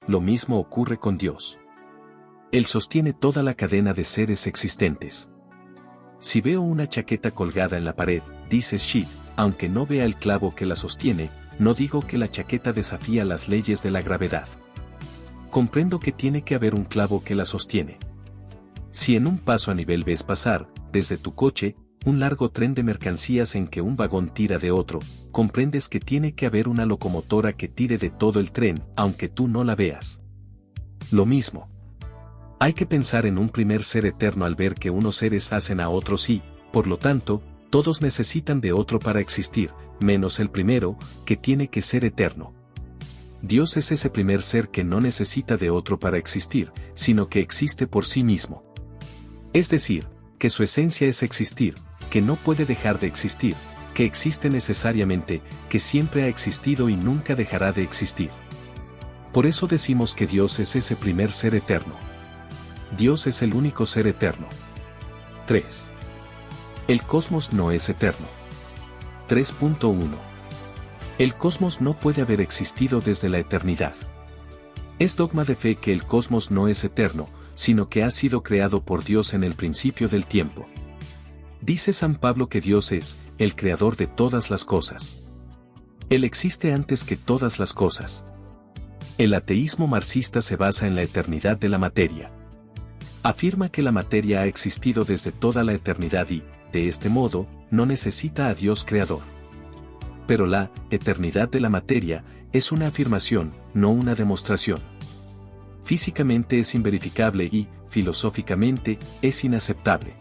lo mismo ocurre con Dios. Él sostiene toda la cadena de seres existentes. Si veo una chaqueta colgada en la pared, dice Schiff, aunque no vea el clavo que la sostiene, no digo que la chaqueta desafía las leyes de la gravedad. Comprendo que tiene que haber un clavo que la sostiene. Si en un paso a nivel ves pasar, desde tu coche, un largo tren de mercancías en que un vagón tira de otro, comprendes que tiene que haber una locomotora que tire de todo el tren, aunque tú no la veas. Lo mismo. Hay que pensar en un primer ser eterno al ver que unos seres hacen a otros y, por lo tanto, todos necesitan de otro para existir, menos el primero, que tiene que ser eterno. Dios es ese primer ser que no necesita de otro para existir, sino que existe por sí mismo. Es decir, que su esencia es existir, que no puede dejar de existir, que existe necesariamente, que siempre ha existido y nunca dejará de existir. Por eso decimos que Dios es ese primer ser eterno. Dios es el único ser eterno. 3. El cosmos no es eterno. 3.1. El cosmos no puede haber existido desde la eternidad. Es dogma de fe que el cosmos no es eterno, sino que ha sido creado por Dios en el principio del tiempo. Dice San Pablo que Dios es el creador de todas las cosas. Él existe antes que todas las cosas. El ateísmo marxista se basa en la eternidad de la materia. Afirma que la materia ha existido desde toda la eternidad y, de este modo, no necesita a Dios creador. Pero la eternidad de la materia es una afirmación, no una demostración. Físicamente es inverificable y, filosóficamente, es inaceptable.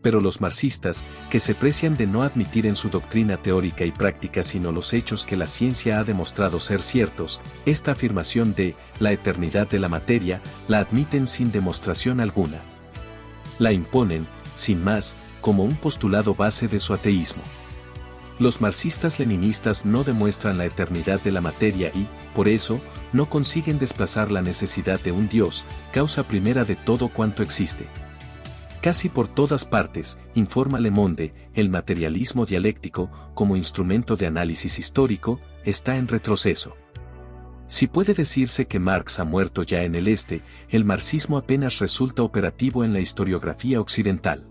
Pero los marxistas, que se precian de no admitir en su doctrina teórica y práctica sino los hechos que la ciencia ha demostrado ser ciertos, esta afirmación de la eternidad de la materia, la admiten sin demostración alguna. La imponen, sin más, como un postulado base de su ateísmo. Los marxistas-leninistas no demuestran la eternidad de la materia y, por eso, no consiguen desplazar la necesidad de un Dios, causa primera de todo cuanto existe. Casi por todas partes, informa Le Monde, el materialismo dialéctico, como instrumento de análisis histórico, está en retroceso. Si puede decirse que Marx ha muerto ya en el este, el marxismo apenas resulta operativo en la historiografía occidental.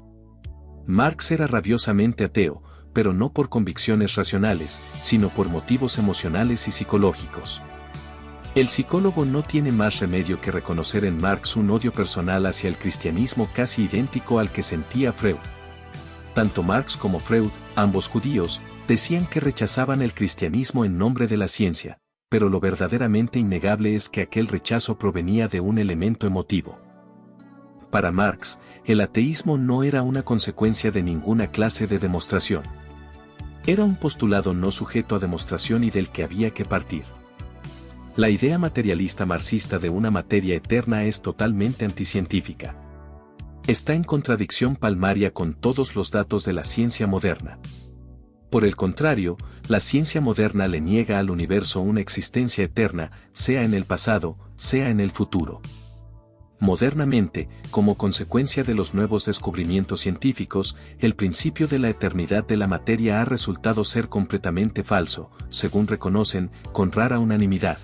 Marx era rabiosamente ateo, pero no por convicciones racionales, sino por motivos emocionales y psicológicos. El psicólogo no tiene más remedio que reconocer en Marx un odio personal hacia el cristianismo casi idéntico al que sentía Freud. Tanto Marx como Freud, ambos judíos, decían que rechazaban el cristianismo en nombre de la ciencia, pero lo verdaderamente innegable es que aquel rechazo provenía de un elemento emotivo. Para Marx, el ateísmo no era una consecuencia de ninguna clase de demostración. Era un postulado no sujeto a demostración y del que había que partir. La idea materialista marxista de una materia eterna es totalmente anticientífica. Está en contradicción palmaria con todos los datos de la ciencia moderna. Por el contrario, la ciencia moderna le niega al universo una existencia eterna, sea en el pasado, sea en el futuro. Modernamente, como consecuencia de los nuevos descubrimientos científicos, el principio de la eternidad de la materia ha resultado ser completamente falso, según reconocen, con rara unanimidad.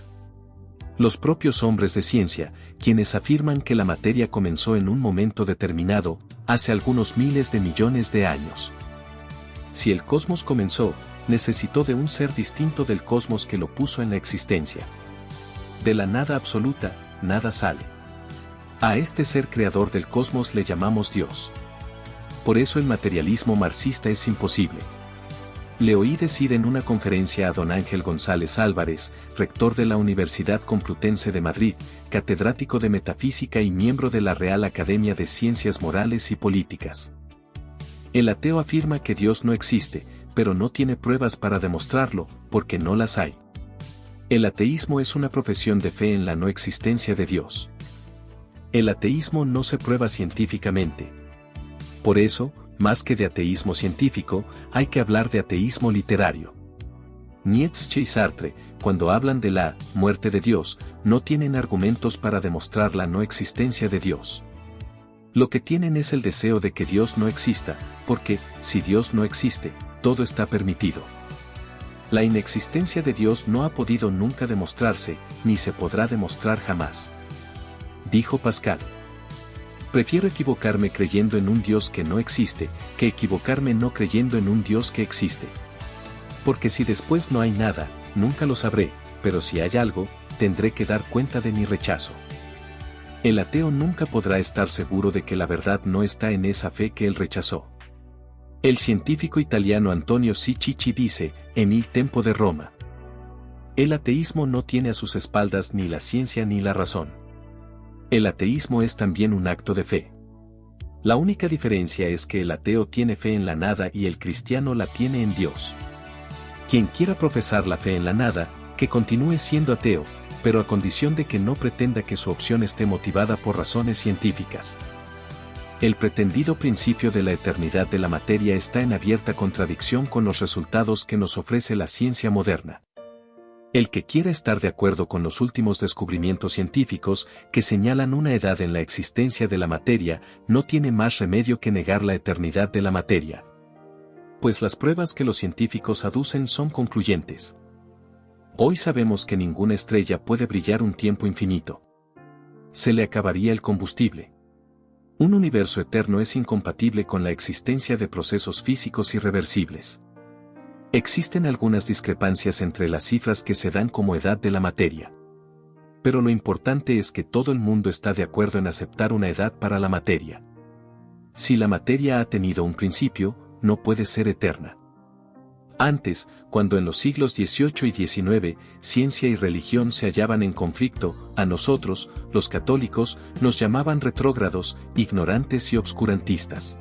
Los propios hombres de ciencia, quienes afirman que la materia comenzó en un momento determinado, hace algunos miles de millones de años. Si el cosmos comenzó, necesitó de un ser distinto del cosmos que lo puso en la existencia. De la nada absoluta, nada sale. A este ser creador del cosmos le llamamos Dios. Por eso el materialismo marxista es imposible. Le oí decir en una conferencia a don Ángel González Álvarez, rector de la Universidad Complutense de Madrid, catedrático de Metafísica y miembro de la Real Academia de Ciencias Morales y Políticas. El ateo afirma que Dios no existe, pero no tiene pruebas para demostrarlo, porque no las hay. El ateísmo es una profesión de fe en la no existencia de Dios. El ateísmo no se prueba científicamente. Por eso, más que de ateísmo científico, hay que hablar de ateísmo literario. Nietzsche y Sartre, cuando hablan de la muerte de Dios, no tienen argumentos para demostrar la no existencia de Dios. Lo que tienen es el deseo de que Dios no exista, porque, si Dios no existe, todo está permitido. La inexistencia de Dios no ha podido nunca demostrarse, ni se podrá demostrar jamás. Dijo Pascal. Prefiero equivocarme creyendo en un Dios que no existe, que equivocarme no creyendo en un Dios que existe. Porque si después no hay nada, nunca lo sabré, pero si hay algo, tendré que dar cuenta de mi rechazo. El ateo nunca podrá estar seguro de que la verdad no está en esa fe que él rechazó. El científico italiano Antonio Cicicci dice, en Il Tempo de Roma: el ateísmo no tiene a sus espaldas ni la ciencia ni la razón. El ateísmo es también un acto de fe. La única diferencia es que el ateo tiene fe en la nada y el cristiano la tiene en Dios. Quien quiera profesar la fe en la nada, que continúe siendo ateo, pero a condición de que no pretenda que su opción esté motivada por razones científicas. El pretendido principio de la eternidad de la materia está en abierta contradicción con los resultados que nos ofrece la ciencia moderna. El que quiera estar de acuerdo con los últimos descubrimientos científicos que señalan una edad en la existencia de la materia, no tiene más remedio que negar la eternidad de la materia. Pues las pruebas que los científicos aducen son concluyentes. Hoy sabemos que ninguna estrella puede brillar un tiempo infinito. Se le acabaría el combustible. Un universo eterno es incompatible con la existencia de procesos físicos irreversibles. Existen algunas discrepancias entre las cifras que se dan como edad de la materia. Pero lo importante es que todo el mundo está de acuerdo en aceptar una edad para la materia. Si la materia ha tenido un principio, no puede ser eterna. Antes, cuando en los siglos XVIII y XIX, ciencia y religión se hallaban en conflicto, a nosotros, los católicos, nos llamaban retrógrados, ignorantes y obscurantistas.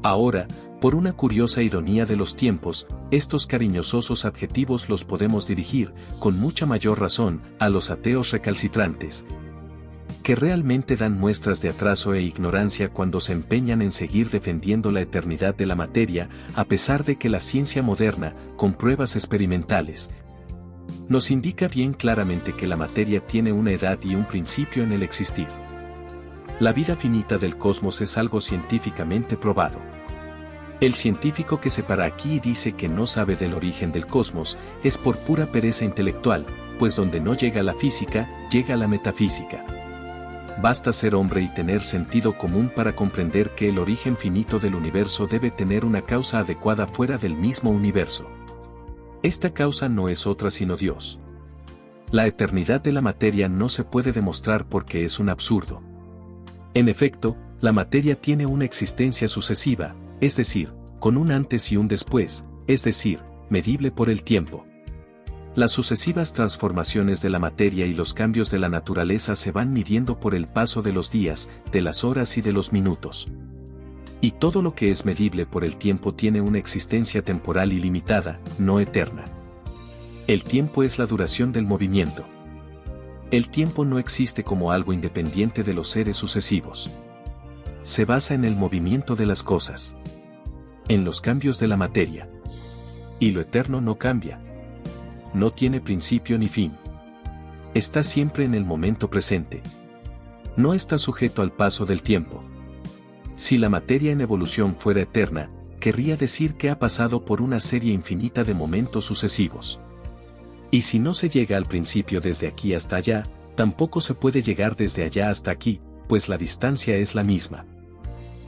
Ahora, por una curiosa ironía de los tiempos, estos cariñosos adjetivos los podemos dirigir, con mucha mayor razón, a los ateos recalcitrantes, que realmente dan muestras de atraso e ignorancia cuando se empeñan en seguir defendiendo la eternidad de la materia, a pesar de que la ciencia moderna, con pruebas experimentales, nos indica bien claramente que la materia tiene una edad y un principio en el existir. La vida finita del cosmos es algo científicamente probado. El científico que se para aquí y dice que no sabe del origen del cosmos, es por pura pereza intelectual, pues donde no llega la física, llega la metafísica. Basta ser hombre y tener sentido común para comprender que el origen finito del universo debe tener una causa adecuada fuera del mismo universo. Esta causa no es otra sino Dios. La eternidad de la materia no se puede demostrar porque es un absurdo. En efecto, la materia tiene una existencia sucesiva, es decir, con un antes y un después, es decir, medible por el tiempo. Las sucesivas transformaciones de la materia y los cambios de la naturaleza se van midiendo por el paso de los días, de las horas y de los minutos. Y todo lo que es medible por el tiempo tiene una existencia temporal ilimitada, no eterna. El tiempo es la duración del movimiento. El tiempo no existe como algo independiente de los seres sucesivos. Se basa en el movimiento de las cosas, en los cambios de la materia. Y lo eterno no cambia. No tiene principio ni fin. Está siempre en el momento presente. No está sujeto al paso del tiempo. Si la materia en evolución fuera eterna, querría decir que ha pasado por una serie infinita de momentos sucesivos. Y si no se llega al principio desde aquí hasta allá, tampoco se puede llegar desde allá hasta aquí, pues la distancia es la misma.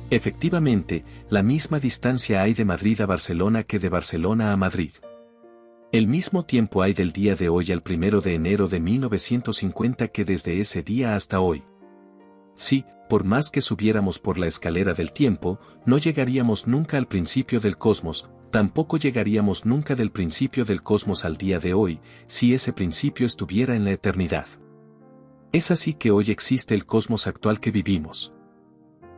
Efectivamente, la misma distancia hay de Madrid a Barcelona que de Barcelona a Madrid. El mismo tiempo hay del día de hoy al 1 de enero de 1950 que desde ese día hasta hoy. Sí, por más que subiéramos por la escalera del tiempo, no llegaríamos nunca al principio del cosmos, tampoco llegaríamos nunca del principio del cosmos al día de hoy, si ese principio estuviera en la eternidad. Es así que hoy existe el cosmos actual que vivimos.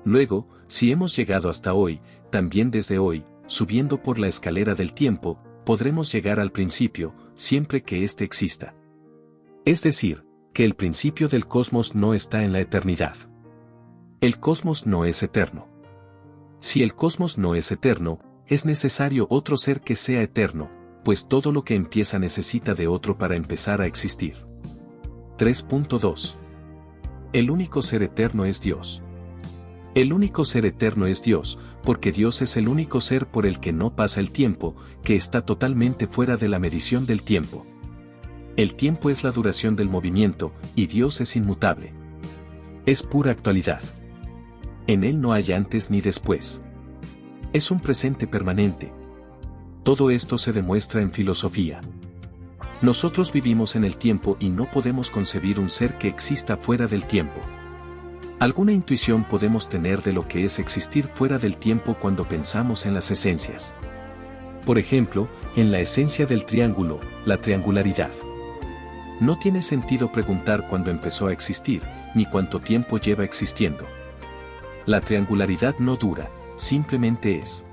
Luego, si hemos llegado hasta hoy, también desde hoy, subiendo por la escalera del tiempo, podremos llegar al principio, siempre que éste exista. Es decir, que el principio del cosmos no está en la eternidad. El cosmos no es eterno. Si el cosmos no es eterno, es necesario otro ser que sea eterno, pues todo lo que empieza necesita de otro para empezar a existir. 3.2. El único ser eterno es Dios. El único ser eterno es Dios, porque Dios es el único ser por el que no pasa el tiempo, que está totalmente fuera de la medición del tiempo. El tiempo es la duración del movimiento, y Dios es inmutable. Es pura actualidad. En Él no hay antes ni después. Es un presente permanente. Todo esto se demuestra en filosofía. Nosotros vivimos en el tiempo y no podemos concebir un ser que exista fuera del tiempo. Alguna intuición podemos tener de lo que es existir fuera del tiempo cuando pensamos en las esencias. Por ejemplo, en la esencia del triángulo, la triangularidad. No tiene sentido preguntar cuándo empezó a existir, ni cuánto tiempo lleva existiendo. La triangularidad no dura, simplemente es.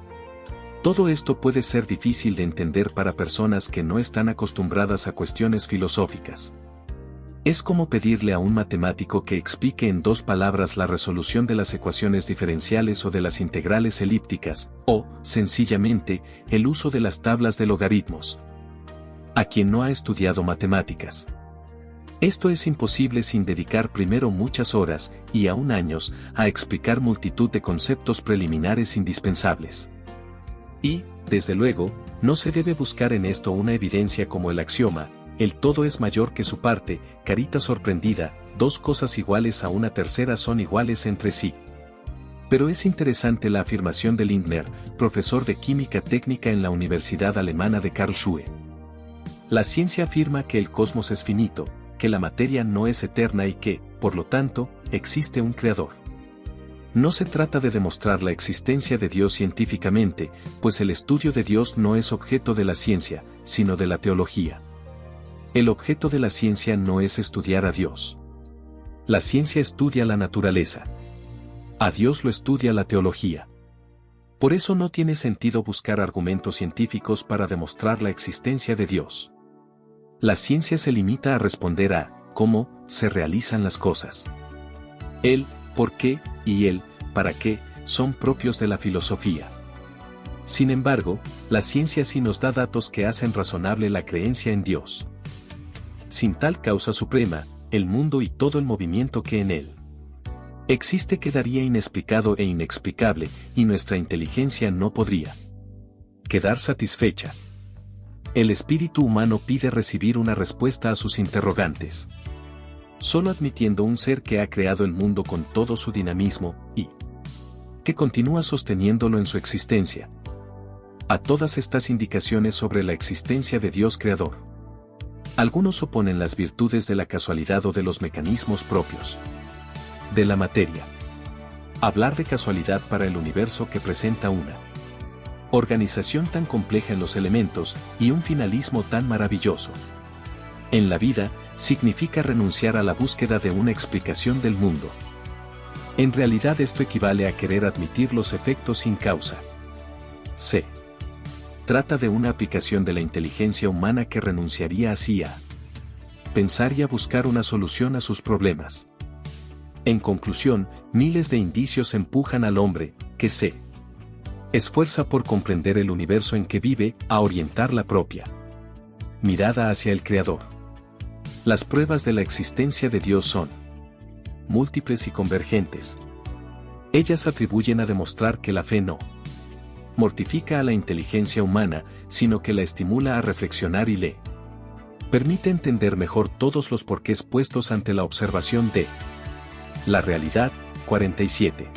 Todo esto puede ser difícil de entender para personas que no están acostumbradas a cuestiones filosóficas. Es como pedirle a un matemático que explique en 2 palabras la resolución de las ecuaciones diferenciales o de las integrales elípticas, o, sencillamente, el uso de las tablas de logaritmos. A quien no ha estudiado matemáticas. Esto es imposible sin dedicar primero muchas horas, y aún años, a explicar multitud de conceptos preliminares indispensables. Y, desde luego, no se debe buscar en esto una evidencia como el axioma, el todo es mayor que su parte, carita sorprendida, 2 cosas iguales a una tercera son iguales entre sí. Pero es interesante la afirmación de Lindner, profesor de química técnica en la Universidad Alemana de Karlsruhe. La ciencia afirma que el cosmos es finito, que la materia no es eterna y que, por lo tanto, existe un creador. No se trata de demostrar la existencia de Dios científicamente, pues el estudio de Dios no es objeto de la ciencia, sino de la teología. El objeto de la ciencia no es estudiar a Dios. La ciencia estudia la naturaleza. A Dios lo estudia la teología. Por eso no tiene sentido buscar argumentos científicos para demostrar la existencia de Dios. La ciencia se limita a responder a cómo se realizan las cosas. El por qué y el para qué son propios de la filosofía. Sin embargo, la ciencia sí nos da datos que hacen razonable la creencia en Dios. Sin tal causa suprema, el mundo y todo el movimiento que en él existe quedaría inexplicado e inexplicable, y nuestra inteligencia no podría quedar satisfecha. El espíritu humano pide recibir una respuesta a sus interrogantes. Solo admitiendo un ser que ha creado el mundo con todo su dinamismo, y que continúa sosteniéndolo en su existencia. A todas estas indicaciones sobre la existencia de Dios creador, algunos oponen las virtudes de la casualidad o de los mecanismos propios de la materia. Hablar de casualidad para el universo que presenta una organización tan compleja en los elementos y un finalismo tan maravilloso en la vida, significa renunciar a la búsqueda de una explicación del mundo. En realidad esto equivale a querer admitir los efectos sin causa. C. Trata de una aplicación de la inteligencia humana que renunciaría así a pensar y a buscar una solución a sus problemas. En conclusión, miles de indicios empujan al hombre, que se esfuerza por comprender el universo en que vive, a orientar la propia mirada hacia el Creador. Las pruebas de la existencia de Dios son múltiples y convergentes. Ellas atribuyen a demostrar que la fe no mortifica a la inteligencia humana, sino que la estimula a reflexionar y le permite entender mejor todos los porqués puestos ante la observación de la realidad. 47.